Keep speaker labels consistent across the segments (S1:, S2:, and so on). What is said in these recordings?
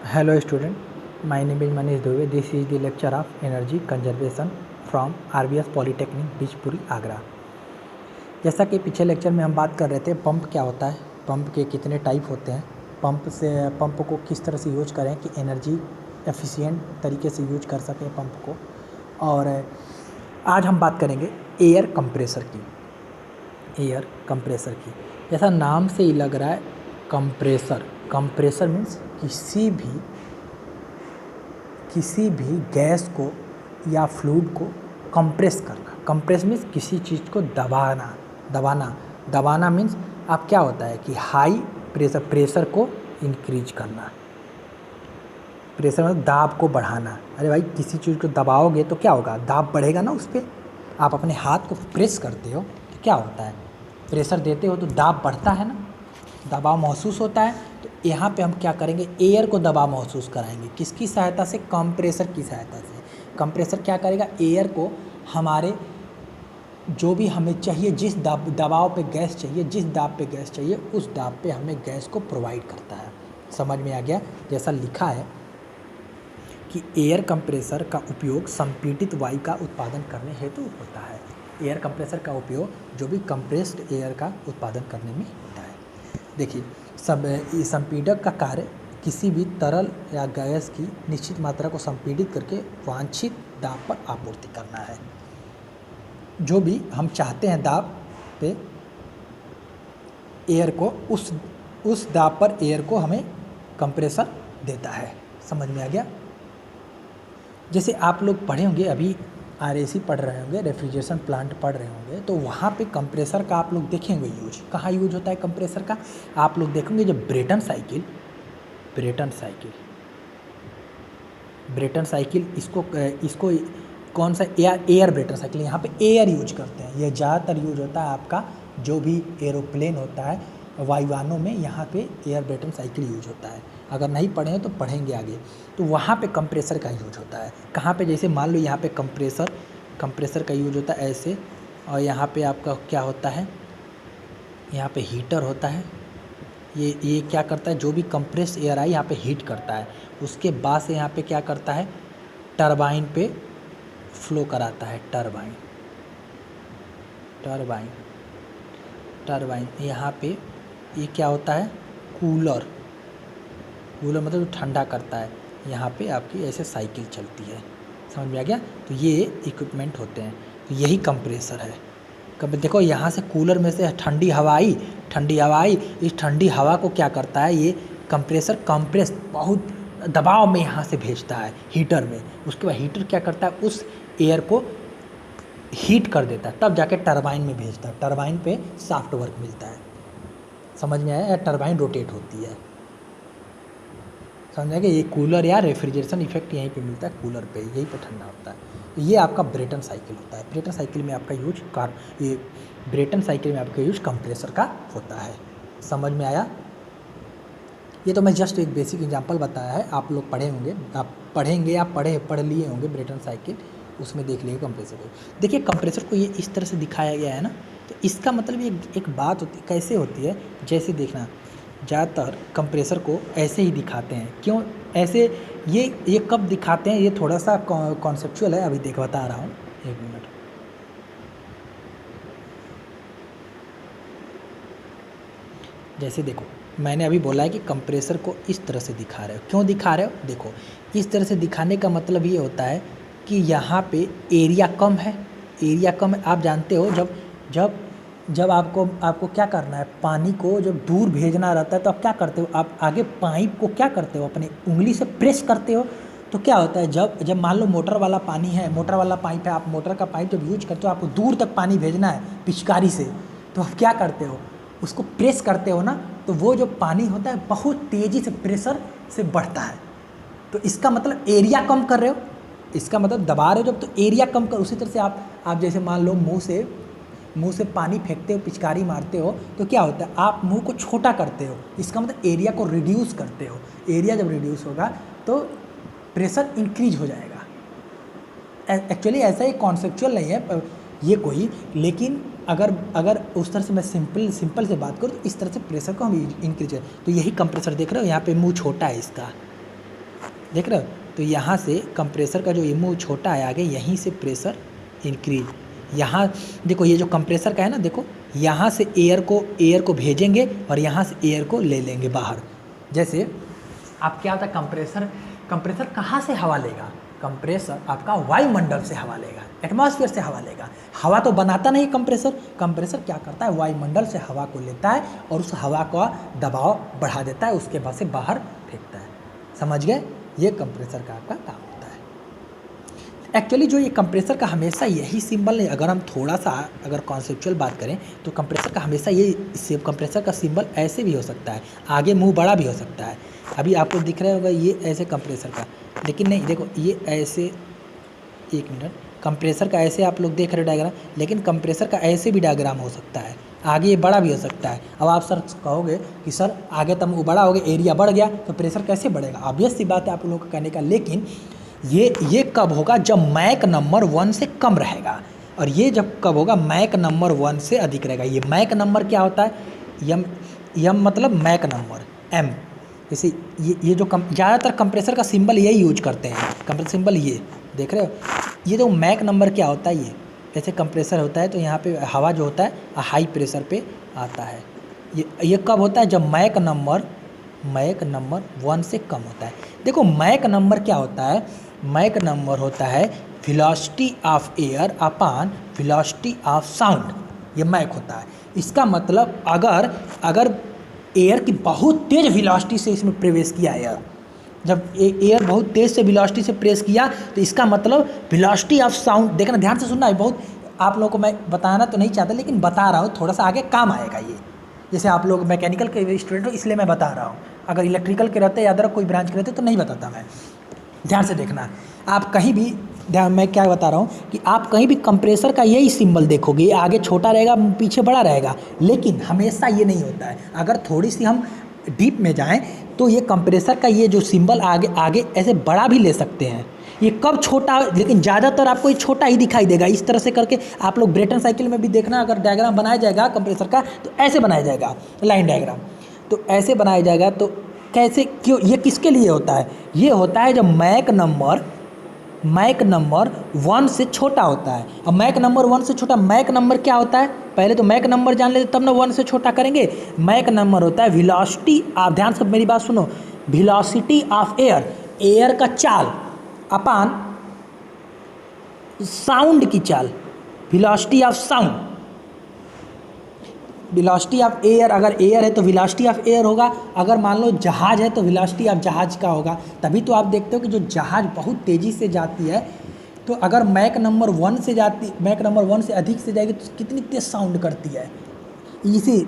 S1: Hello student, my name is Manish Dubey. This is the lecture of energy conservation from RBS Polytechnic Bijpuri Agra. जैसा कि पिछले lecture में हम बात कर रहे थे पंप क्या होता है, पंप के कितने टाइप होते हैं, पंप को किस तरह से यूज करें कि एनर्जी एफिशिएंट तरीके से यूज कर सकें पंप को। और आज हम बात करेंगे एयर कंप्रेसर की। जैसा नाम से ही लग रहा है कंप्रेसर मीन्स किसी भी गैस को या फ्लूइड को कंप्रेस करना। कंप्रेस मीन्स किसी चीज़ को दबाना मीन्स अब क्या होता है कि हाई प्रेशर को इंक्रीज करना, प्रेशर मतलब दाब को बढ़ाना। अरे भाई किसी चीज़ को दबाओगे तो क्या होगा, दाब बढ़ेगा ना उस पर। आप अपने हाथ को प्रेस करते हो तो क्या होता है, प्रेशर देते हो तो दाब बढ़ता है ना, दबाव महसूस होता है। तो यहाँ पे हम क्या करेंगे, एयर को दबाव महसूस कराएंगे। किसकी सहायता से, कंप्रेसर की सहायता से। कंप्रेसर क्या करेगा, एयर को हमारे जो भी हमें चाहिए, जिस दबाव पे गैस चाहिए, जिस दाब पे गैस चाहिए, उस दाब पे हमें गैस को प्रोवाइड करता है। समझ में आ गया। जैसा लिखा है कि एयर कंप्रेसर का उपयोग संपीड़ित वायु का उत्पादन करने हेतु होता है। एयर कंप्रेसर का उपयोग जो भी कंप्रेस्ड एयर का उत्पादन करने में होता है। देखिए, संपीड़क का कार्य किसी भी तरल या गैस की निश्चित मात्रा को संपीड़ित करके वांछित दाब पर आपूर्ति करना है। जो भी हम चाहते हैं दाब पे एयर को, उस दाब पर एयर को हमें कंप्रेसर देता है। समझ में आ गया। जैसे आप लोग पढ़े होंगे, अभी RAC पढ़ रहे होंगे, रेफ्रिजरेशन प्लांट पढ़ रहे होंगे, तो वहाँ पे कंप्रेसर का आप लोग देखेंगे यूज। कहाँ यूज होता है कंप्रेसर का, आप लोग देखेंगे जब ब्रेटन साइकिल इसको कौन सा एयर ब्रेटन साइकिल, यहाँ पे एयर यूज करते हैं। ये ज़्यादातर यूज होता है आपका जो भी एरोप्लेन होता है, वायुयानों में यहाँ पे एयर ब्रेटन साइकिल यूज होता है। अगर नहीं पढ़े हैं तो पढ़ेंगे आगे। तो वहाँ पे कंप्रेसर का यूज होता है। कहाँ पे, जैसे मान लो यहाँ पे कंप्रेसर का यूज होता है ऐसे, और यहाँ पे आपका क्या होता है, यहाँ पे हीटर होता है। ये क्या करता है, जो भी कंप्रेस एयर आई यहाँ पे हीट करता है, उसके बाद से यहाँ पे क्या करता है, टरबाइन पे फ्लो कराता है। टरबाइन यहाँ पे ये क्या होता है, कूलर मतलब ठंडा करता है। यहाँ पे आपकी ऐसे साइकिल चलती है। समझ में आ गया। तो ये इक्विपमेंट होते हैं। तो यही कंप्रेसर है। कब देखो यहाँ से कूलर में से ठंडी हवा आई, इस ठंडी हवा को क्या करता है, ये कंप्रेसर बहुत दबाव में यहाँ से भेजता है हीटर में। उसके बाद हीटर क्या करता है, उस एयर को हीट कर देता है, तब जाके टरबाइन में भेजता है। टरबाइन पे शाफ्ट वर्क मिलता है। समझ में आया। टरबाइन रोटेट होती है। समझ आएगा। ये कूलर या रेफ्रिजरेशन इफेक्ट यहीं पे मिलता है, कूलर पे, यहीं पे ठंडा होता है। ये आपका ब्रेटन साइकिल होता है। ब्रेटन साइकिल में आपका यूज कंप्रेसर का होता है। समझ में आया। ये तो मैं जस्ट एक बेसिक एग्जांपल बताया है। आप लोग पढ़े होंगे, आप पढ़ेंगे, आप पढ़ लिए होंगे ब्रेटन साइकिल, उसमें देख लीजिए कंप्रेसर को। देखिए कंप्रेसर को ये इस तरह से दिखाया गया है ना, तो इसका मतलब ये एक बात होती है, कैसे होती है, जैसे देखना, ज़्यादातर कंप्रेसर को ऐसे ही दिखाते हैं। क्यों ऐसे, ये कब दिखाते हैं, ये थोड़ा सा कॉन्सेप्चुअल है, अभी बता रहा हूँ, एक मिनट। जैसे देखो, मैंने अभी बोला है कि कंप्रेसर को इस तरह से दिखा रहे हो। क्यों दिखा रहे हो, देखो इस तरह से दिखाने का मतलब ये होता है कि यहाँ पे एरिया कम है। आप जानते हो, जब आपको क्या करना है, पानी को जब दूर भेजना रहता है तो आप क्या करते हो, आप आगे पाइप को क्या करते हो, अपने उंगली से प्रेस करते हो। तो क्या होता है, जब मान लो मोटर वाला पानी है, मोटर वाला पाइप है, आप मोटर का पाइप जब यूज करते हो, आपको दूर तक पानी भेजना है पिचकारी से, तो आप क्या करते हो, उसको प्रेस करते हो ना, तो वो जो पानी होता है बहुत तेज़ी से प्रेशर से बढ़ता है। तो इसका मतलब एरिया कम कर रहे हो, इसका मतलब दबा रहे हो जब, तो एरिया कम कर। उसी तरह से आप जैसे मान लो मुंह से पानी फेंकते हो, पिचकारी मारते हो, तो क्या होता है, आप मुंह को छोटा करते हो। इसका मतलब एरिया को रिड्यूस करते हो। एरिया जब रिड्यूस होगा तो प्रेशर इंक्रीज हो जाएगा। एक्चुअली ऐसा ही कॉन्सेप्चुअल नहीं है ये कोई, लेकिन अगर उस तरह से मैं सिंपल से बात करूँ तो इस तरह से प्रेशर को हम इंक्रीज करें। तो यही कंप्रेसर देख रहे हो, यहाँ पे मुंह छोटा है इसका, देख रहे हो। तो यहाँ से कंप्रेसर का जो ये मुँह छोटा है आगे, यहीं से प्रेशर इंक्रीज। यहाँ देखो ये जो कंप्रेसर का है ना, देखो यहाँ से एयर को भेजेंगे और यहाँ से एयर को ले लेंगे बाहर। जैसे आप क्या होता है, कंप्रेसर कहाँ से हवा लेगा? कंप्रेसर आपका वायुमंडल से हवा लेगा, एटमॉस्फेयर से हवा लेगा। हवा तो बनाता नहीं कंप्रेसर क्या करता है, वायुमंडल से हवा को लेता है और उस हवा का दबाव बढ़ा देता है, उसके बाद से बाहर फेंकता है। समझ गए? ये कंप्रेसर का आपका काम होता है। एक्चुअली जो ये कंप्रेसर का हमेशा यही सिंबल नहीं, अगर हम थोड़ा सा अगर कॉन्सेप्चुअल बात करें तो कंप्रेसर का हमेशा ये कंप्रेसर का सिंबल ऐसे भी हो सकता है, आगे मुंह बड़ा भी हो सकता है। अभी आपको दिख रहा होगा ये ऐसे कंप्रेसर का, लेकिन नहीं, देखो ये ऐसे, एक मिनट, कंप्रेसर का ऐसे आप लोग देख रहे हो डायग्राम, लेकिन कंप्रेसर का ऐसे भी डायग्राम हो सकता है, आगे ये बड़ा भी हो सकता है। अब आप सर कहोगे कि सर आगे तब वो बड़ा हो गया, एरिया बढ़ गया, तो प्रेशर कैसे बढ़ेगा? ऑब्वियस सी बात है आप लोगों का कहने का, लेकिन ये कब होगा? जब मैक नंबर 1 से कम रहेगा। और ये जब कब होगा? मैक नंबर 1 से अधिक रहेगा। ये मैक नंबर क्या होता है? यम मतलब मैक नंबर, एम। जैसे ये जो ज़्यादातर कंप्रेसर का सिंबल यही यूज करते हैं, कंप्रेसर सिंबल ये देख रहे हो। ये जो मैक नंबर क्या होता है, ये जैसे कंप्रेसर होता है तो यहाँ पे हवा जो होता है हाई प्रेशर पे आता है। ये कब होता है? जब मैक नंबर 1 से कम होता है। देखो मैक नंबर क्या होता है? मैक नंबर होता है velocity of air upon velocity of sound, ये मैक होता है। इसका मतलब अगर एयर की बहुत तेज़ वेलोसिटी से इसमें प्रवेश किया एयर, जब एयर बहुत तेज़ से वेलोसिटी से प्रेस किया तो इसका मतलब वेलोसिटी ऑफ साउंड, देखना ध्यान से सुनना है, बहुत आप लोगों को मैं बताना तो नहीं चाहता लेकिन बता रहा हूँ, थोड़ा सा आगे काम आएगा ये। जैसे आप लोग मैकेनिकल के स्टूडेंट हो इसलिए मैं बता रहा हूँ, अगर इलेक्ट्रिकल के रहते या अदर कोई ब्रांच के रहते तो नहीं बताता मैं। ध्यान से देखना, आप कहीं भी ध्यान, मैं क्या बता रहा हूँ कि आप कहीं भी कंप्रेसर का यही सिंबल देखोगे, ये आगे छोटा रहेगा पीछे बड़ा रहेगा, लेकिन हमेशा ये नहीं होता है। अगर थोड़ी सी हम डीप में जाएं तो ये कंप्रेसर का ये जो सिंबल आगे ऐसे बड़ा भी ले सकते हैं। ये कब छोटा, लेकिन ज़्यादातर आपको ये छोटा ही दिखाई देगा। इस तरह से करके आप लोग ब्रेटन साइकिल में भी देखना, अगर डायग्राम बनाया जाएगा कंप्रेसर का तो ऐसे बनाया जाएगा, लाइन डायग्राम तो ऐसे बनाया जाएगा। तो कैसे, क्यों, ये किसके लिए होता है? ये होता है जब मैक नंबर 1 से छोटा होता है। अब मैक नंबर 1 से छोटा, मैक नंबर क्या होता है? पहले तो मैक नंबर जान लेते तब ना 1 से छोटा करेंगे। मैक नंबर होता है वेलोसिटी, आप ध्यान से मेरी बात सुनो, वेलोसिटी ऑफ एयर का चाल अपान साउंड की चाल, velocity of sound. Velocity of air, अगर एयर है तो वेलोसिटी ऑफ एयर होगा, अगर मान लो जहाज है तो वेलोसिटी ऑफ जहाज का होगा। तभी तो आप देखते हो कि जो जहाज बहुत तेज़ी से जाती है तो अगर मैक नंबर 1 से अधिक से जाएगी तो कितनी तेज़ साउंड करती है। इसी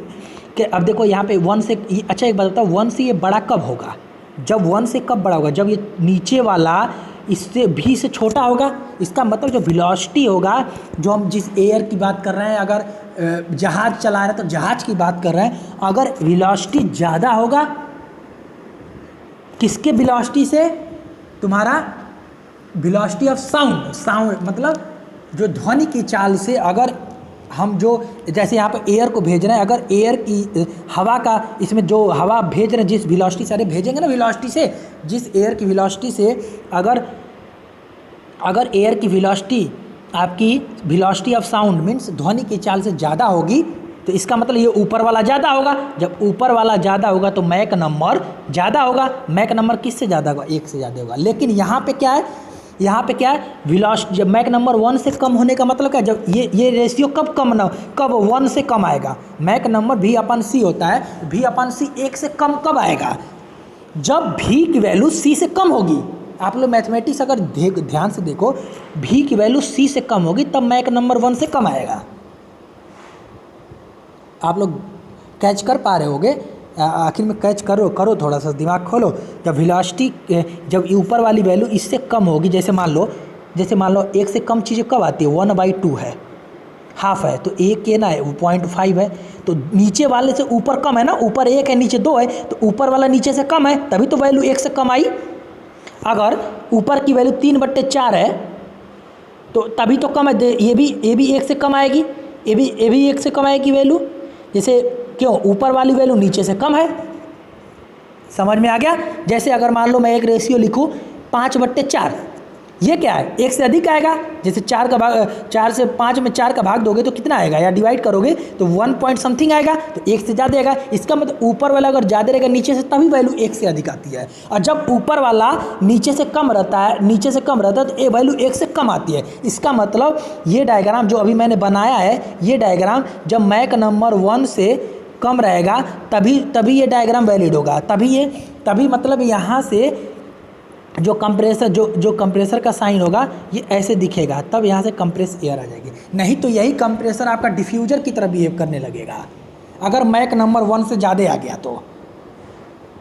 S1: के अब देखो यहाँ पे 1 से, अच्छा एक बात बताओ, 1 से ये बड़ा कब होगा? जब 1 से कब बड़ा होगा? जब ये नीचे वाला इससे भी से छोटा होगा। इसका मतलब जो वेलोसिटी होगा, जो हम जिस एयर की बात कर रहे हैं, अगर जहाज चला रहे हैं तो जहाज की बात कर रहे हैं, अगर वेलोसिटी ज़्यादा होगा किसके वेलोसिटी से? तुम्हारा वेलोसिटी ऑफ साउंड मतलब जो ध्वनि की चाल से। अगर हम जो जैसे यहाँ पर एयर को भेज रहे हैं, अगर एयर की हवा का, इसमें जो हवा भेज रहे हैं जिस वेलोसिटी से, अरे भेजेंगे ना वेलोसिटी से, जिस एयर की वेलोसिटी से अगर एयर की वेलोसिटी आपकी वेलोसिटी ऑफ साउंड मीन्स ध्वनि की चाल से ज़्यादा होगी तो इसका मतलब ये ऊपर वाला ज़्यादा होगा। जब ऊपर वाला ज़्यादा होगा तो मैक नंबर ज़्यादा होगा। मैक नंबर किससे ज़्यादा होगा? 1 से ज़्यादा होगा। लेकिन यहाँ पे क्या है, वेलोसिटी जब मैक नंबर 1 से कम होने का मतलब क्या? जब ये रेशियो कब 1 से कम आएगा? मैक नंबर V/C होता है, V/C 1 से कम कब आएगा? जब V की वैल्यू C से कम होगी। आप लोग मैथमेटिक्स अगर ध्यान से देखो, V की वैल्यू C से कम होगी तब मैक नंबर 1 से कम आएगा। आप लोग कैच कर पा रहे होगे? आखिर में कैच करो थोड़ा सा दिमाग खोलो। जब वेलोसिटी, जब ऊपर वाली वैल्यू इससे कम होगी, जैसे मान लो 1 से कम चीज़ें कब आती है? 1/2 है, हाफ है, तो 1 के ना है 0.5 है, तो नीचे वाले से ऊपर कम है ना, ऊपर 1 है नीचे 2 है, तो ऊपर वाला नीचे से कम है तभी तो वैल्यू 1 से कम आई। अगर ऊपर की वैल्यू 3/4 है तो तभी तो कम है, ये भी 1 से कम आएगी, ये भी 1 से कम आएगी वैल्यू। जैसे क्यों? ऊपर वाली वैल्यू नीचे से कम है। समझ में आ गया? जैसे अगर मान लो मैं एक रेशियो लिखूँ 5/4। ये क्या है, 1 से अधिक आएगा। जैसे 4 का भाग 4 से 5 में 4 का भाग दोगे तो कितना आएगा, या डिवाइड करोगे तो 1 पॉइंट समथिंग आएगा, तो 1 से ज़्यादा आएगा। इसका मतलब ऊपर वाला अगर ज़्यादा रहेगा नीचे से तभी वैल्यू 1 से अधिक आती है, और जब ऊपर वाला नीचे से कम रहता है तो ये वैल्यू 1 से कम आती है। इसका मतलब ये डायग्राम जो अभी मैंने बनाया है, ये डायग्राम जब मैक नंबर 1 से कम रहेगा तभी ये डायग्राम वैलिड होगा। तभी मतलब यहाँ से जो कंप्रेसर का साइन होगा ये ऐसे दिखेगा, तब यहाँ से कंप्रेस एयर आ जाएगी। नहीं तो यही कंप्रेसर आपका डिफ्यूजर की तरह बिहेव करने लगेगा अगर मैक नंबर 1 से ज़्यादा आ गया तो।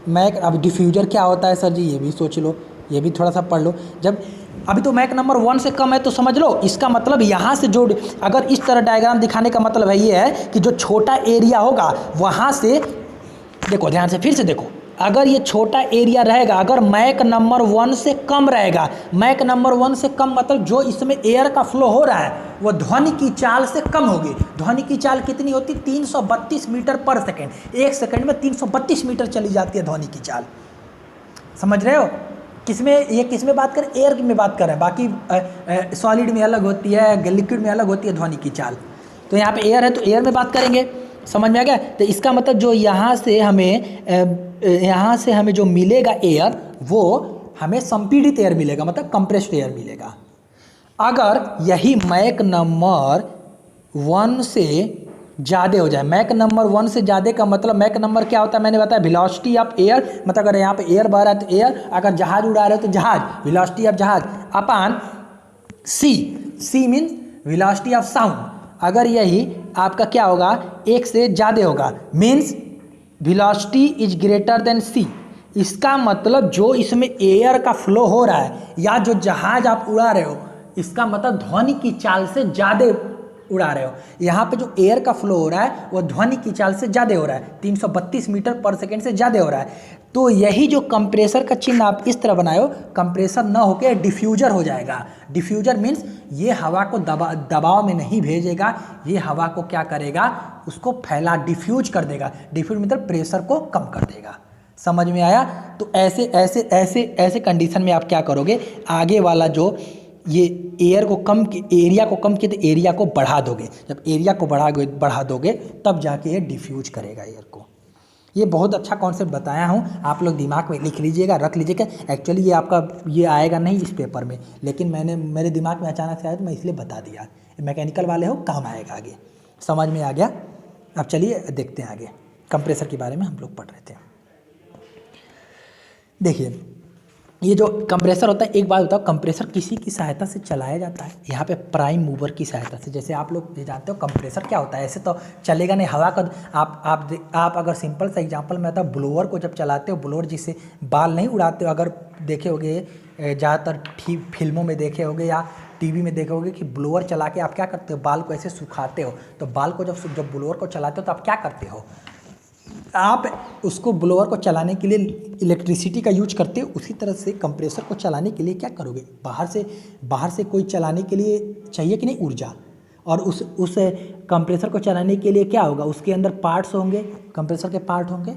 S1: मैक, अब डिफ्यूजर क्या होता है सर जी, ये भी सोच लो, ये भी थोड़ा सा पढ़ लो। जब अभी तो मैक नंबर 1 से कम है तो समझ लो, इसका मतलब यहाँ से जो, अगर इस तरह डायग्राम दिखाने का मतलब है ये है कि जो छोटा एरिया होगा वहाँ से, देखो ध्यान से फिर से देखो, अगर ये छोटा एरिया रहेगा, अगर मैक नंबर 1 से कम रहेगा, मैक नंबर 1 से कम मतलब जो इसमें एयर का फ्लो हो रहा है वो ध्वनि की चाल से कम होगी। ध्वनि की चाल कितनी होती, 332 मीटर पर सेकेंड। 1 सेकेंड में 332 मीटर चली जाती है ध्वनि की चाल। समझ रहे हो? किसमें बात करें, एयर में बात कर रहे हैं। बाकी सॉलिड में अलग होती है, लिक्विड में अलग होती है ध्वनि की चाल। तो यहाँ पे एयर है तो एयर में बात करेंगे। समझ में आ गया? तो इसका मतलब जो यहाँ से हमें जो मिलेगा एयर, वो हमें संपीड़ित एयर मिलेगा, मतलब कंप्रेस्ड एयर मिलेगा। अगर यही मैक नंबर 1 से ज़्यादा हो जाए, मैक नंबर 1 से ज़्यादा का मतलब, मैक नंबर क्या होता है मैंने बताया, वेलोसिटी ऑफ एयर, मतलब अगर यहाँ पे एयर बह रहा है तो एयर, अगर जहाज उड़ा रहे हो तो जहाज, वेलोसिटी ऑफ जहाज upon C means velocity of sound. अगर यही आपका क्या होगा, 1 से ज़्यादा होगा, means velocity is greater than C. इसका मतलब जो इसमें एयर का फ्लो हो रहा है या जो जहाज आप उड़ा रहे हो, इसका मतलब ध्वनि की चाल से ज़्यादा उड़ा रहे हो। यहाँ पे जो एयर का फ्लो हो रहा है वो ध्वनि की चाल से ज़्यादा हो रहा है, 332 मीटर पर सेकेंड से ज़्यादा हो रहा है। तो यही जो कंप्रेसर का चिन्ह आप इस तरह बनाए हो, कंप्रेसर ना होकर डिफ्यूजर हो जाएगा। डिफ्यूजर मीन्स ये हवा को दबाव में नहीं भेजेगा, ये हवा को क्या करेगा, उसको फैला, डिफ्यूज कर देगा। डिफ्यूज मतलब प्रेशर को कम कर देगा। समझ में आया? तो ऐसे कंडीशन में आप क्या करोगे, आगे वाला जो ये एरिया को कम किए तो एरिया को बढ़ा दोगे। जब एरिया को बढ़ा दोगे तब जाके ये डिफ्यूज करेगा एयर को। ये बहुत अच्छा कॉन्सेप्ट बताया हूँ, आप लोग दिमाग में लिख लीजिएगा, रख लीजिएगा। एक्चुअली ये आपका ये आएगा नहीं इस पेपर में, लेकिन मेरे दिमाग में अचानक से आया तो मैं इसलिए बता दिया। मैकेनिकल वाले हो, काम आएगा आगे। समझ में आ गया? अब चलिए देखते हैं आगे, कंप्रेसर के बारे में हम लोग पढ़ रहे थे। देखिए ये जो कंप्रेसर होता है, एक बात बताओ, कंप्रेसर किसी की सहायता से चलाया जाता है, यहाँ पे प्राइम मूवर की सहायता से। जैसे आप लोग जानते हो कंप्रेसर क्या होता है, ऐसे तो चलेगा नहीं हवा का। आप अगर सिंपल सा एग्जांपल में आता, ब्लोअर को जब चलाते हो, ब्लोअर जिससे बाल नहीं उड़ाते हो, अगर देखे होगे ज़्यादातर फिल्मों में देखे होगे या टीवी में देखे होगे कि ब्लोअर चला के आप क्या करते हो, बाल को ऐसे सुखाते हो। तो बाल को जब ब्लोअर को चलाते हो तो आप क्या करते हो, आप उसको ब्लोअर को चलाने के लिए इलेक्ट्रिसिटी का यूज करते हो। उसी तरह से कंप्रेसर को चलाने के लिए क्या करोगे, बाहर से कोई चलाने के लिए चाहिए कि नहीं ऊर्जा, और उस कंप्रेसर को चलाने के लिए क्या होगा, उसके अंदर पार्ट्स होंगे, कंप्रेसर के पार्ट होंगे,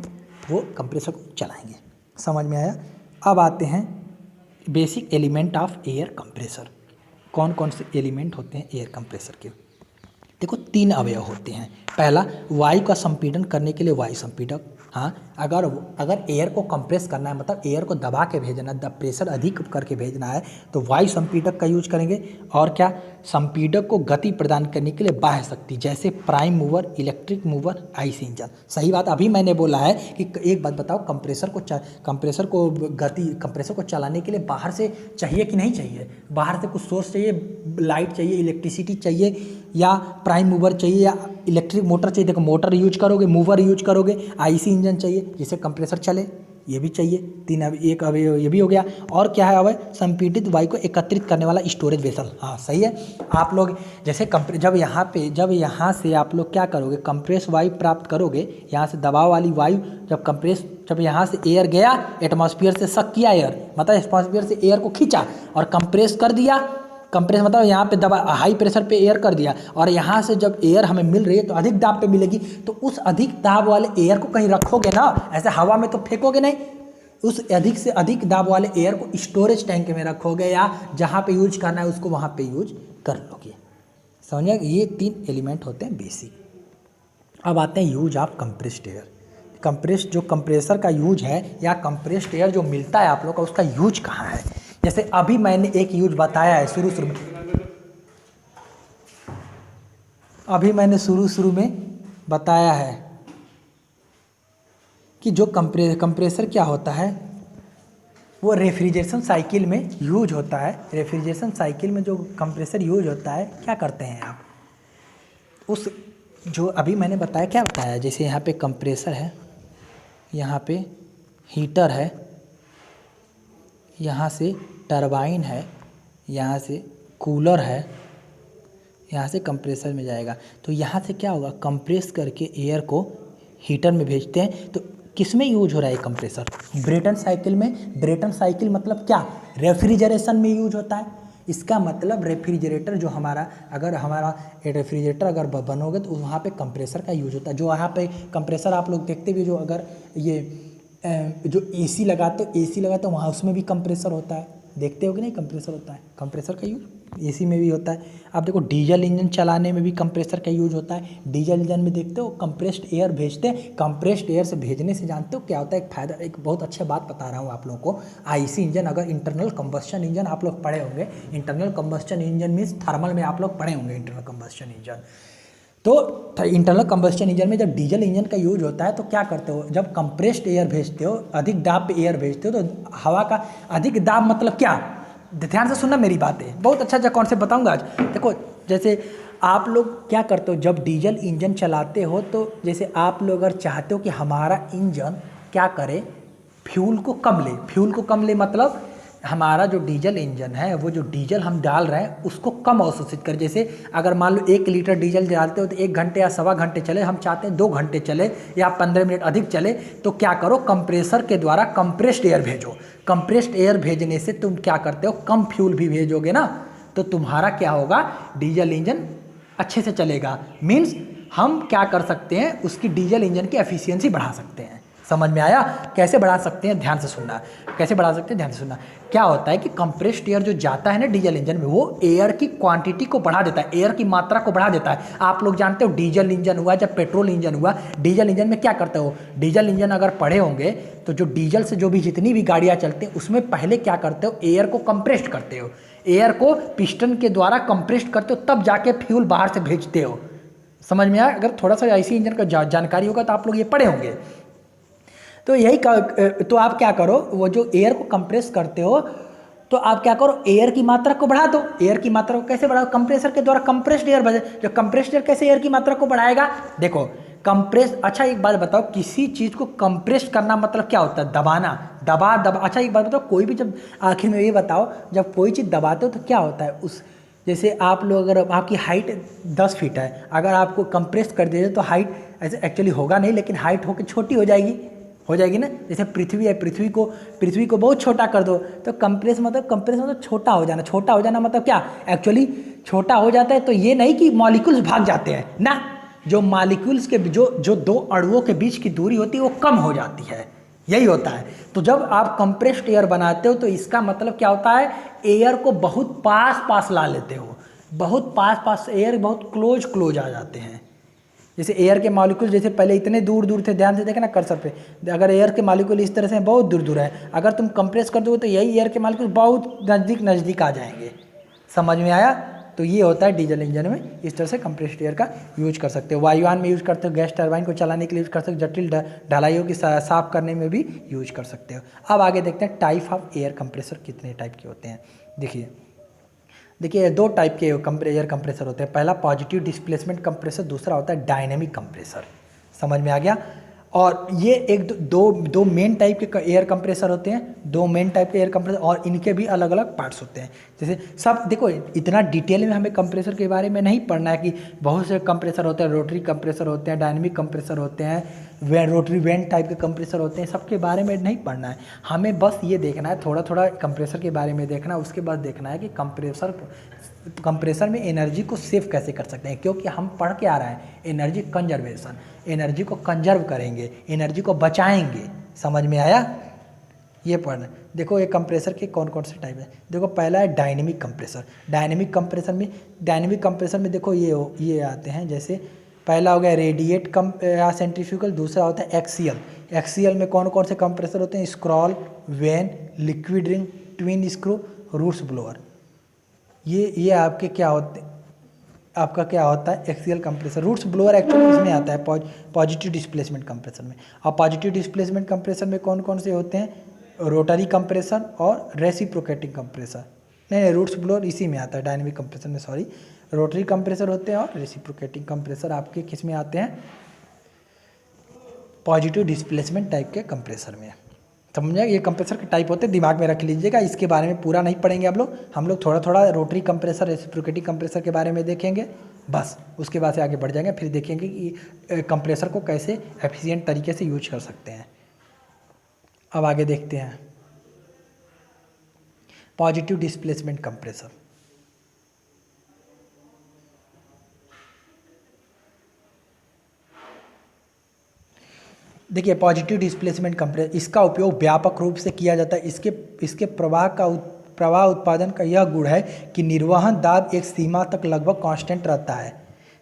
S1: वो कंप्रेसर को चलाएंगे। समझ में आया? अब आते हैं basic element of air compressor. कौन कौन से एलिमेंट होते हैं एयर कंप्रेसर के? देखो 3 अवयव होते हैं। पहला, वायु का संपीड़न करने के लिए वायु संपीड़क। हाँ, अगर एयर को कंप्रेस करना है, मतलब एयर को दबा के भेजना, प्रेशर अधिक करके भेजना है, तो वायु संपीड़क का यूज करेंगे। और क्या, संपीड़क को गति प्रदान करने के लिए बाह्य शक्ति, जैसे prime mover, electric mover, IC engine. सही बात अभी मैंने बोला है कि एक बात बताओ, कंप्रेसर को चलाने के लिए बाहर से चाहिए कि नहीं चाहिए, बाहर से कुछ सोर्स चाहिए, लाइट चाहिए, इलेक्ट्रिसिटी चाहिए, या प्राइम मूवर चाहिए, या इलेक्ट्रिक मोटर चाहिए। देखो मोटर यूज करोगे, मूवर यूज करोगे, आईसी इंजन चाहिए जिससे कंप्रेसर चले, ये भी चाहिए। 3 एक अवयव ये भी हो गया। और क्या है अवयव, संपीड़ित वायु को एकत्रित करने वाला स्टोरेज वेसल। हाँ सही है। आप लोग जैसे जब यहाँ से आप लोग क्या करोगे, कंप्रेस वायु प्राप्त करोगे, यहाँ से दबाव वाली वायु जब यहाँ से एयर गया, एटमॉस्फेयर से सक किया एयर, मतलब एटमॉस्फेयर से एयर को खींचा और कंप्रेस कर दिया। कंप्रेस मतलब यहाँ पे दबा, हाई प्रेशर पे एयर कर दिया, और यहाँ से जब एयर हमें मिल रही है तो अधिक दाब पे मिलेगी, तो उस अधिक दाब वाले एयर को कहीं रखोगे ना, ऐसे हवा में तो फेंकोगे नहीं, उस अधिक से अधिक दाब वाले एयर को स्टोरेज टैंक में रखोगे या जहाँ पे यूज करना है उसको वहाँ पे यूज कर लोगे। समझिए, ये 3 एलिमेंट होते हैं बेसिक। अब आते हैं यूज ऑफ कंप्रेस्ड एयर। जो कंप्रेसर का यूज है या कंप्रेस्ड एयर जो मिलता है आप लोग का, उसका यूज कहाँ है। जैसे अभी मैंने एक यूज बताया है शुरू में बताया है कि जो कंप्रेसर क्या होता है, वो रेफ्रिजरेशन साइकिल में यूज होता है। रेफ्रिजरेशन साइकिल में जो कंप्रेसर यूज होता है, क्या करते हैं आप, उस जो अभी मैंने बताया, क्या बताया, जैसे यहाँ पे कंप्रेसर है, यहाँ पे हीटर है, यहाँ से टरबाइन है, यहाँ से कूलर है, यहाँ से कंप्रेसर में जाएगा। तो यहाँ से क्या होगा, कंप्रेस करके एयर को हीटर में भेजते हैं। तो किस में यूज हो रहा है कंप्रेसर, ब्रेटन साइकिल में। ब्रेटन साइकिल मतलब क्या, रेफ्रिजरेशन में यूज होता है। इसका मतलब रेफ्रिजरेटर जो हमारा, अगर हमारा रेफ्रिजरेटर अगर बनोगे तो वहाँ पे कंप्रेसर का यूज होता है। जो वहाँ पे कंप्रेसर आप लोग देखते भी, जो अगर ये जो एसी लगाते हो वहाँ उसमें भी कंप्रेसर होता है, देखते हो कि नहीं, कंप्रेसर होता है। कंप्रेसर का यूज एसी में भी होता है। आप देखो डीजल इंजन चलाने में भी कंप्रेसर का यूज होता है। डीजल इंजन में देखते हो कंप्रेस्ड एयर भेजते हैं। कंप्रेस्ड एयर से भेजने से जानते हो क्या होता है, एक फ़ायदा, एक बहुत अच्छा बात बता रहा हूँ आप लोगों को। आईसी इंजन, अगर इंटरनल कंबस्शन इंजन आप लोग पढ़े होंगे, internal combustion engine means thermal में आप लोग पढ़े होंगे इंटरनल कंबस्शन इंजन। तो इंटरनल कंबस्शन इंजन में जब डीजल इंजन का यूज होता है तो क्या करते हो, जब कंप्रेस्ड एयर भेजते हो, अधिक दाब पे एयर भेजते हो, तो हवा का अधिक दाब मतलब क्या, ध्यान से सुनना मेरी बातें, बहुत अच्छा कॉन्सेप्ट बताऊंगा आज। देखो, जैसे आप लोग क्या करते हो, जब डीजल इंजन चलाते हो तो जैसे आप लोग अगर चाहते हो कि हमारा इंजन क्या करे, फ्यूल को कम ले, मतलब हमारा जो डीजल इंजन है, वो जो डीजल हम डाल रहे हैं उसको कम अवशोषित करे। जैसे अगर मान लो 1 लीटर डीजल डालते हो तो 1 घंटे या सवा घंटे चले, हम चाहते हैं 2 घंटे चले या 15 मिनट अधिक चले, तो क्या करो, कंप्रेसर के द्वारा कंप्रेस्ड एयर भेजो। कंप्रेस्ड एयर भेजने से तुम क्या करते हो, कम फ्यूल भी भेजोगे ना, तो तुम्हारा क्या होगा, डीजल इंजन अच्छे से चलेगा। मीन्स हम क्या कर सकते हैं, उसकी डीजल इंजन की एफिशिएंसी बढ़ा सकते हैं। समझ में आया, कैसे बढ़ा सकते हैं, ध्यान से सुनना, कैसे बढ़ा सकते हैं, ध्यान से सुनना। क्या होता है कि कंप्रेस्ड एयर जो जाता है ना डीजल इंजन में, वो एयर की क्वांटिटी को बढ़ा देता है, एयर की मात्रा को बढ़ा देता है। आप लोग जानते हो डीजल इंजन हुआ, जब पेट्रोल इंजन हुआ, डीजल इंजन में क्या करते हो, डीजल इंजन अगर पढ़े होंगे तो जो डीजल से जो भी जितनी भी गाड़ियाँ चलती हैं उसमें पहले क्या करते हो, एयर को कंप्रेस्ड करते हो, एयर को पिस्टन के द्वारा कंप्रेस्ड करते हो, तब जाके फ्यूल बाहर से भेजते हो। समझ में आया, अगर थोड़ा सा आईसी इंजन का जानकारी होगा तो आप लोग ये पढ़े होंगे। तो यही तो आप क्या करो, वो जो एयर को कंप्रेस करते हो तो आप क्या करो, एयर की मात्रा को बढ़ा दो। एयर की मात्रा को कैसे बढ़ाओ, कंप्रेसर के द्वारा कंप्रेस्ड एयर बढ़े। जो कंप्रेस्ड एयर कैसे एयर की मात्रा को बढ़ाएगा, देखो कंप्रेस, अच्छा एक बात बताओ, किसी चीज़ को कंप्रेस करना मतलब क्या होता है, दबाना, दबा। अच्छा एक बात बताओ, कोई भी जब आखिर में ये बताओ, जब कोई चीज़ दबाते हो तो क्या होता है, उस जैसे आप लोग, अगर आपकी हाइट 10 फीट है, अगर आपको कंप्रेस कर दीजिए तो हाइट ऐसे एक्चुअली होगा नहीं, लेकिन हाइट होकर छोटी हो जाएगी ना। जैसे पृथ्वी है, पृथ्वी को बहुत छोटा कर दो तो कंप्रेस मतलब छोटा हो जाना मतलब क्या, एक्चुअली छोटा हो जाता है। तो ये नहीं कि मॉलिक्यूल्स भाग जाते हैं ना, जो मॉलिक्यूल्स के जो 2 अणुओं के बीच की दूरी होती है वो कम हो जाती है, यही होता है। तो जब आप कंप्रेस्ड एयर बनाते हो तो इसका मतलब क्या होता है, एयर को बहुत पास ला लेते हो, बहुत पास एयर बहुत क्लोज आ जाते हैं। जैसे एयर के मॉलिक्यूल जैसे पहले इतने दूर थे, ध्यान से देखना कर्सर पे, अगर एयर के मॉलिक्यूल इस तरह से बहुत दूर है, अगर तुम कंप्रेस कर दोगे तो यही एयर के मॉलिक्यूल बहुत नज़दीक आ जाएंगे। समझ में आया, तो ये होता है डीजल इंजन में, इस तरह से कंप्रेस्ड एयर का यूज कर सकते हो। वायुयान में यूज करते हो, गैस टरबाइन को चलाने के लिए यूज कर सकते हो, जटिल ढलाइयों की साफ करने में भी यूज कर सकते हो। अब आगे देखते हैं टाइप ऑफ एयर कंप्रेसर कितने टाइप के होते हैं। देखिए 2 टाइप के एयर कंप्रेसर होते हैं। पहला पॉजिटिव डिस्प्लेसमेंट कंप्रेसर, दूसरा होता है डायनेमिक कंप्रेसर। समझ में आ गया। और ये एक दो मेन टाइप के एयर कंप्रेसर होते हैं, 2 मेन टाइप के एयर कंप्रेसर, और इनके भी अलग अलग पार्ट्स होते हैं। जैसे सब देखो, इतना डिटेल में हमें कंप्रेसर के बारे में नहीं पढ़ना है कि बहुत से कंप्रेसर होते हैं, रोटरी कंप्रेसर होते हैं, डायनेमिक कंप्रेसर होते हैं, रोटरी वेंट टाइप के कंप्रेसर होते हैं, सबके बारे में नहीं पढ़ना है हमें। बस ये देखना है, थोड़ा कंप्रेसर के बारे में देखना है, उसके बाद देखना है कि कंप्रेसर में एनर्जी को सेव कैसे कर सकते हैं, क्योंकि हम पढ़ के आ रहे हैं एनर्जी कंजर्वेशन, एनर्जी को कंजर्व करेंगे, एनर्जी को बचाएंगे। समझ में आया। ये पढ़ना। देखो ये कंप्रेसर के कौन कौन से टाइप है। देखो पहला है डायनेमिक कंप्रेसर। डायनेमिक कंप्रेसर में देखो ये आते हैं, जैसे पहला हो गया रेडिएट या सेंट्रीफ्यूगल, दूसरा होता है एक्सियल। एक्सियल में कौन कौन से कंप्रेसर होते हैं, scroll, vane, liquid ring, twin screw, roots blower. ये आपके क्या होते हैं, आपका क्या होता है axial compressor. Roots blower actually इसमें आता है पॉजिटिव डिस्प्लेसमेंट कंप्रेसर में। और पॉजिटिव डिस्प्लेसमेंट कंप्रेसर में कौन कौन से होते हैं, रोटरी कंप्रेसर और रेसिप्रोकेटिंग कंप्रेसर। नहीं, रूट्स ब्लोअर इसी में आता है, डायनेमिक कंप्रेसर में, सॉरी। रोटरी कंप्रेसर होते हैं और रेसिप्रोकेटिंग कंप्रेसर आपके किस में आते हैं, पॉजिटिव डिस्प्लेसमेंट टाइप के कंप्रेसर में। समझ ये कंप्रेसर के टाइप होते हैं, दिमाग में रख लीजिएगा। इसके बारे में पूरा नहीं पढ़ेंगे हम लोग थोड़ा थोड़ा रोटरी कंप्रेसर, रेसिप्रोकेटिंग कंप्रेसर के बारे में देखेंगे बस। उसके बाद से आगे बढ़ जाएंगे, फिर देखेंगे कि कंप्रेसर को कैसे एफिशिएंट तरीके से यूज कर सकते हैं। अब आगे देखते हैं पॉजिटिव डिस्प्लेसमेंट कंप्रेसर। देखिए पॉजिटिव डिस्प्लेसमेंट कंप्रेसर, इसका उपयोग व्यापक रूप से किया जाता है। इसके प्रवाह उत्पादन का यह गुण है कि निर्वहन दाब एक सीमा तक लगभग कांस्टेंट रहता है।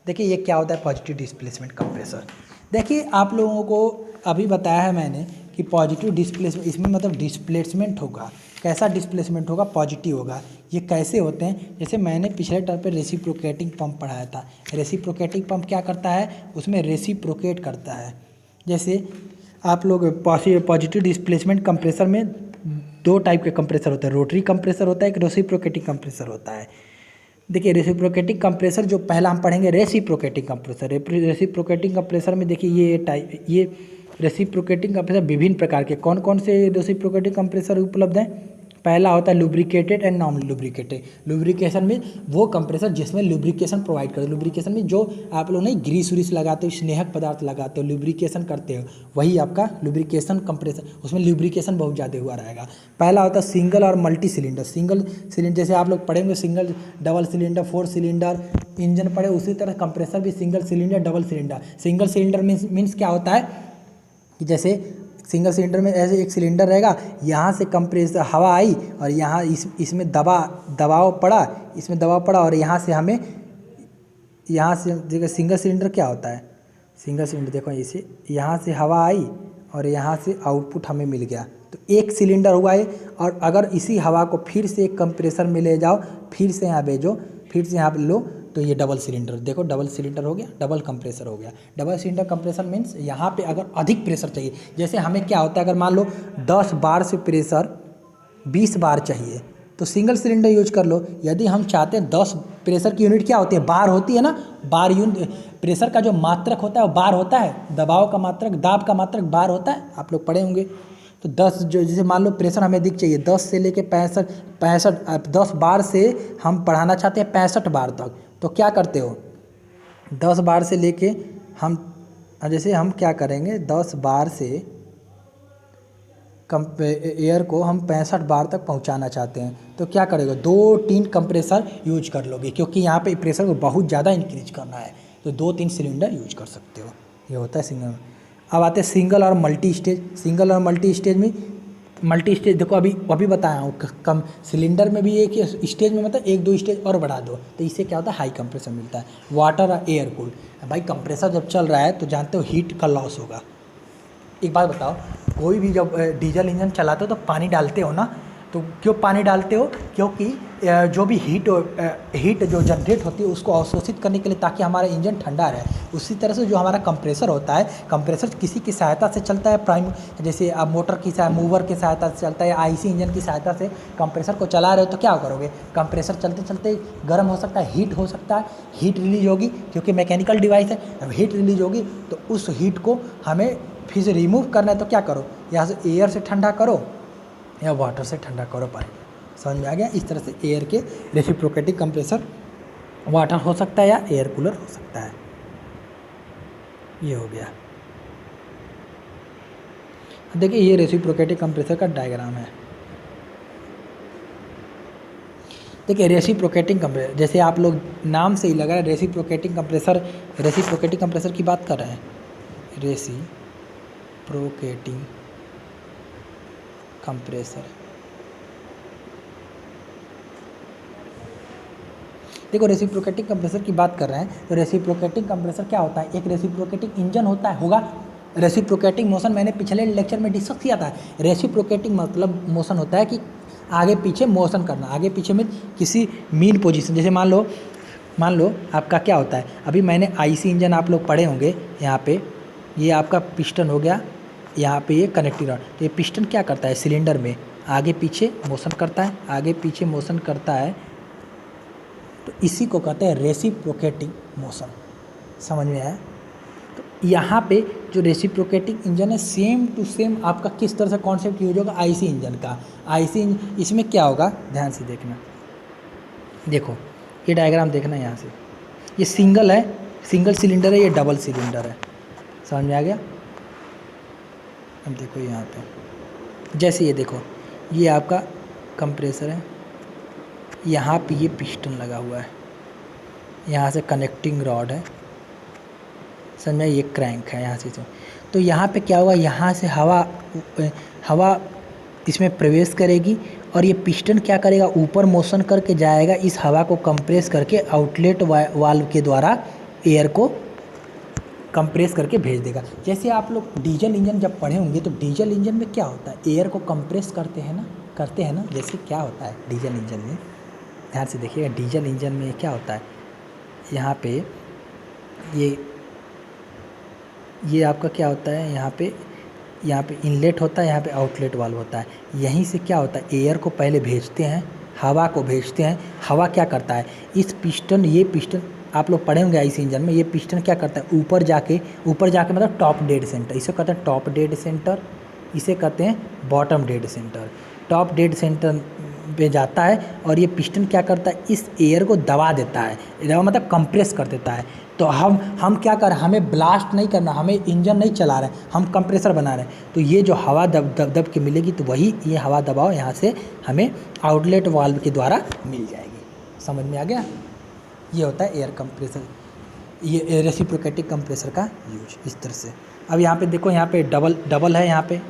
S1: देखिए ये क्या होता है पॉजिटिव डिस्प्लेसमेंट कंप्रेसर। देखिए आप लोगों को अभी बताया है मैंने कि पॉजिटिव डिस्प्लेसमेंट, इसमें मतलब डिस्प्लेसमेंट होगा। कैसा डिस्प्लेसमेंट होगा, पॉजिटिव होगा। ये कैसे होते हैं, जैसे मैंने पिछले टर्म पे रेसिप्रोकेटिंग पंप पढ़ाया था। रेसिप्रोकेटिंग पंप क्या करता है, उसमें रेसिप्रोकेट करता है। जैसे आप लोग पॉजिटिव डिस्प्लेसमेंट कंप्रेसर में दो टाइप के कंप्रेसर होते हैं, रोटरी कंप्रेसर होता है, एक रेसिप्रोकेटिंग कंप्रेसर होता है। देखिए रेसिप्रोकेटिंग कंप्रेसर जो पहला हम पढ़ेंगे, रेसिप्रोकेटिंग कंप्रेसर। रेसिप्रोकेटिंग कंप्रेसर में देखिए ये रेसिप्रोकेटिंग कंप्रेसर विभिन्न प्रकार के, कौन कौन से रेसिप्रोकेटिंग कंप्रेसर उपलब्ध हैं। पहला होता है lubricated and non lubricated. Lubrication में वो कंप्रेसर जिसमें लुब्रिकेशन प्रोवाइड करते हो। लुब्रिकेशन में जो आप लोग नहीं ग्रीस व्रीस लगाते हो, स्नेहक पदार्थ लगाते हो, लुब्रिकेशन करते हो, वही आपका लुब्रिकेशन कंप्रेसर, उसमें लुब्रिकेशन बहुत ज़्यादा हुआ रहेगा। पहला होता है सिंगल और मल्टी सिलेंडर। सिंगल सिलेंडर जैसे आप लोग पढ़ेंगे single, double cylinder, 4 cylinder engine पढ़े, उसी तरह कंप्रेसर भी single cylinder, double cylinder. Single cylinder means क्या होता है कि जैसे सिंगल सिलेंडर में ऐसे एक सिलेंडर रहेगा, यहाँ से कंप्रेसर हवा आई और यहाँ इसमें दबाव पड़ा और यहाँ से हमें देखो सिंगल सिलेंडर क्या होता है। सिंगल सिलेंडर देखो इसे, यहाँ से हवा आई और यहाँ से आउटपुट हमें मिल गया, तो एक सिलेंडर हुआ है। और अगर इसी हवा को फिर से एक कंप्रेसर में ले जाओ, फिर से यहाँ भेजो, फिर से यहाँ लो, तो ये डबल सिलेंडर, देखो डबल सिलेंडर हो गया, डबल कंप्रेसर हो गया। डबल सिलेंडर कंप्रेसर मीन्स यहाँ पे अगर अधिक प्रेशर चाहिए, जैसे हमें क्या होता है अगर मान लो 10 बार से प्रेशर 20 बार चाहिए तो सिंगल सिलेंडर यूज कर लो। यदि हम चाहते हैं 10, प्रेशर की यूनिट क्या होती है, बार होती है ना, बार यूनिट। प्रेशर का जो मात्रक होता है वो बार होता है, दबाव का मात्रक, दाब का मात्रक बार होता है, आप लोग पढ़े होंगे। तो 10 जो जैसे मान लो प्रेशर हमें अधिक चाहिए, 10 से लेके 65 10 बार से हम बढ़ाना चाहते हैं 65 बार तक, तो क्या करते हो 10 बार से लेके हम, जैसे हम क्या करेंगे 10 बार से एयर को हम 65 बार तक पहुंचाना चाहते हैं, तो क्या करेगा 2-3 कंप्रेसर यूज कर लोगे, क्योंकि यहाँ पे प्रेशर को बहुत ज़्यादा इंक्रीज करना है, तो 2-3 सिलेंडर यूज कर सकते हो। ये होता है सिंगल। अब आते हैं सिंगल और मल्टी स्टेज। सिंगल और मल्टी स्टेज में, मल्टी स्टेज देखो अभी बताया हूँ, कम सिलेंडर में भी एक स्टेज में मतलब 1-2 स्टेज और बढ़ा दो, तो इससे क्या होता है हाई कंप्रेसर मिलता है। वाटर और एयर कूल, भाई कंप्रेसर जब चल रहा है तो जानते हो हीट का लॉस होगा। एक बात बताओ, कोई भी जब डीजल इंजन चलाते हो तो पानी डालते हो ना, तो क्यों पानी डालते हो, क्योंकि जो भी हीट जो जनरेट होती है उसको अवशोषित करने के लिए, ताकि हमारा इंजन ठंडा रहे। उसी तरह से जो हमारा कंप्रेसर होता है, कंप्रेसर किसी की सहायता से चलता है, प्राइम जैसे आप मोटर की मूवर की सहायता से चलता है, या आईसी इंजन की सहायता से कंप्रेसर को चला रहे हो, तो क्या करोगे कंप्रेसर चलते चलते गर्म हो सकता है, हीट हो सकता है, हीट रिलीज होगी, क्योंकि मैकेनिकल डिवाइस है। अब हीट रिलीज होगी तो उस हीट को हमें फिर से रिमूव करना है, तो क्या करो यहाँ से एयर से ठंडा करो या वाटर से ठंडा करो पानी। समझ में आ गया। इस तरह से एयर के रेसिप्रोकेटिंग कंप्रेसर वाटर हो सकता है या एयर कूलर हो सकता है। ये हो गया। देखिए ये रेसिप्रोकेटिंग कंप्रेसर का डायग्राम है। देखिए रेसिप्रोकेटिंग कंप्रेसर, जैसे आप लोग नाम से ही लगा है रेसिप्रोकेटिंग कंप्रेसर की बात कर रहे हैं। Reciprocating compressor. देखो रेसिप्रोकेटिंग कंप्रेसर की बात कर रहे हैं तो रेसिप्रोकेटिंग कंप्रेसर क्या होता है, एक रेसिप्रोकेटिंग इंजन होता है, होगा। रेसिप्रोकेटिंग मोशन मैंने पिछले लेक्चर में डिस्कस किया था। रेसिप्रोकेटिंग मतलब मोशन होता है कि आगे पीछे मोशन करना, आगे पीछे में किसी मीन पोजीशन, जैसे मान लो आपका क्या होता है, अभी मैंने आईसी इंजन आप लोग पढ़े होंगे, यहाँ पे ये आपका पिस्टन हो गया, यहाँ पे ये कनेक्टिंग रॉड, तो ये पिस्टन क्या करता है, सिलेंडर में आगे पीछे मोशन करता है, आगे पीछे मोशन करता है, तो इसी को कहते हैं रेसिप्रोकेटिंग मोशन। समझ में आया? तो यहाँ पे जो रेसिप्रोकेटिंग इंजन है सेम टू सेम आपका किस तरह से कॉन्सेप्ट यूज होगा आईसी इंजन का। इसमें क्या होगा, ध्यान से देखना, देखो ये डायग्राम देखना यहाँ से, ये सिंगल है, सिंगल सिलेंडर है, ये डबल सिलेंडर है। समझ में आ गया? अब देखो यहाँ पे जैसे ये देखो, ये आपका कंप्रेसर है, यहाँ पे ये पिस्टन लगा हुआ है, यहाँ से कनेक्टिंग रॉड है, समझा, ये क्रैंक है यहाँ से। तो यहाँ पे क्या होगा, यहाँ से हवा इसमें प्रवेश करेगी और ये पिस्टन क्या करेगा, ऊपर मोशन करके जाएगा, इस हवा को कंप्रेस करके आउटलेट वाल्व के द्वारा एयर को कंप्रेस करके भेज देगा। जैसे आप लोग डीजल इंजन जब पढ़े होंगे तो डीजल इंजन में क्या होता है, एयर को कंप्रेस करते हैं ना। जैसे क्या होता है डीजल इंजन में, ध्यान से देखिएगा, डीजल इंजन में क्या होता है, यहाँ पे ये आपका क्या होता है, यहाँ पे इनलेट होता है, यहाँ पे आउटलेट वाल्व होता है। यहीं से क्या होता है, एयर को पहले भेजते हैं, हवा को भेजते हैं। हवा क्या करता है, ये पिस्टन आप लोग पढ़े होंगे आईसी इंजन में, ये पिस्टन क्या करता है, ऊपर जाके मतलब टॉप डेड सेंटर, इसे कहते हैं टॉप डेड सेंटर, इसे कहते हैं bottom dead centre. Top dead centre पे जाता है और ये पिस्टन क्या करता है, इस एयर को दबा देता है, दबा मतलब कंप्रेस कर देता है। तो हम क्या कर रहे हैं, हमें ब्लास्ट नहीं करना, हमें इंजन नहीं चला रहे हैं, हम कंप्रेसर बना रहे हैं। तो ये जो हवा दब के मिलेगी, तो वही ये हवा दबाव यहाँ से हमें आउटलेट वाल्व के द्वारा मिल जाएगी। समझ में आ गया? ये होता है एयर कंप्रेसर, ये रेसिप्रोकेटिंग कंप्रेसर का यूज इस तरह से। अब यहाँ पे देखो, यहाँ पे डबल है, यहाँ पे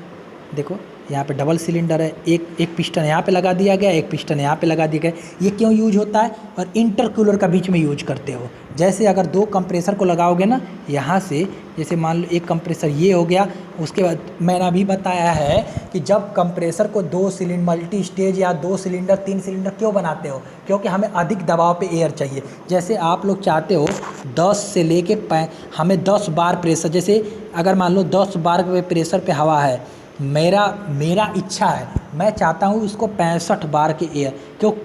S1: देखो, यहाँ पे डबल सिलेंडर है, एक पिस्टन यहाँ पे लगा दिया गया, एक पिस्टन यहाँ पे लगा दिया गया। ये क्यों यूज होता है, और इंटरकूलर का बीच में यूज करते हो। जैसे अगर दो कंप्रेसर को लगाओगे ना, यहाँ से जैसे मान लो एक कंप्रेसर ये हो गया, उसके बाद मैंने अभी बताया है कि जब कंप्रेसर को 2 सिलेंडर मल्टी स्टेज या 2 सिलेंडर 3 सिलेंडर क्यों बनाते हो, क्योंकि हमें अधिक दबाव पे एयर चाहिए। जैसे आप लोग चाहते हो 10 से लेके हमें 10 बार प्रेशर, जैसे अगर मान लो 10 बार पे प्रेशर पे हवा है, मेरा इच्छा है, मैं चाहता हूँ इसको 65 बार के एयर,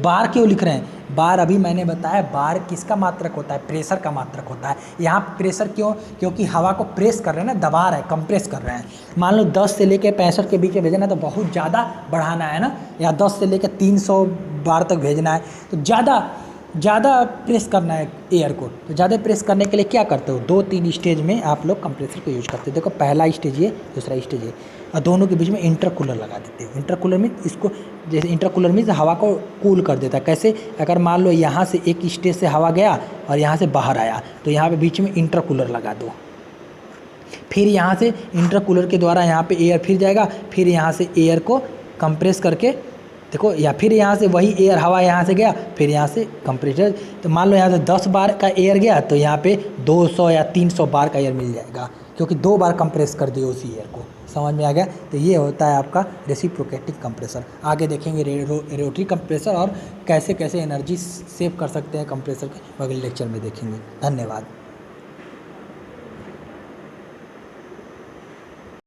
S1: बार क्यों लिख रहे हैं, बार अभी मैंने बताया, बार किसका मात्रक होता है, प्रेशर का मात्रक होता है। यहाँ प्रेशर क्यों, क्योंकि हवा को प्रेस कर रहे हैं ना, दबा रहे हैं, कंप्रेस कर रहे हैं। मान लो 10 से लेकर 65 के बीच में भेजना है तो बहुत ज़्यादा बढ़ाना है ना, या 10 से लेकर 300 बार तक भेजना है तो ज़्यादा प्रेस करना है एयर को। तो ज़्यादा प्रेस करने के लिए क्या करते हो, 2-3 स्टेज में आप लोग कंप्रेसर को यूज करते हो। देखो पहला स्टेज ये, दूसरा स्टेज ये, और दोनों के बीच में इंटरकूलर लगा देते हो। इंटरकूलर में इसको, जैसे इंटरकूलर में हवा को कूल कर देता है। कैसे, अगर मान लो यहाँ से एक स्टेज से हवा गया और यहाँ से बाहर आया, तो यहाँ पे बीच में इंटरकूलर लगा दो, फिर यहाँ से इंटरकूलर के द्वारा यहाँ पे एयर फिर जाएगा, फिर यहाँ से एयर को कंप्रेस करके देखो, या फिर यहाँ से वही एयर हवा यहाँ से गया, फिर यहाँ से कंप्रेसर, तो मान लो यहाँ से 10 बार का एयर गया तो यहाँ पे 200 या 300 बार का एयर मिल जाएगा, क्योंकि 2 बार कंप्रेस कर दिए उसी एयर को। समझ में आ गया? तो ये होता है आपका रेसिप्रोकेटिंग कंप्रेसर। आगे देखेंगे रोटरी कंप्रेसर और कैसे कैसे एनर्जी सेव कर सकते हैं कंप्रेसर के, अगले लेक्चर में देखेंगे। धन्यवाद।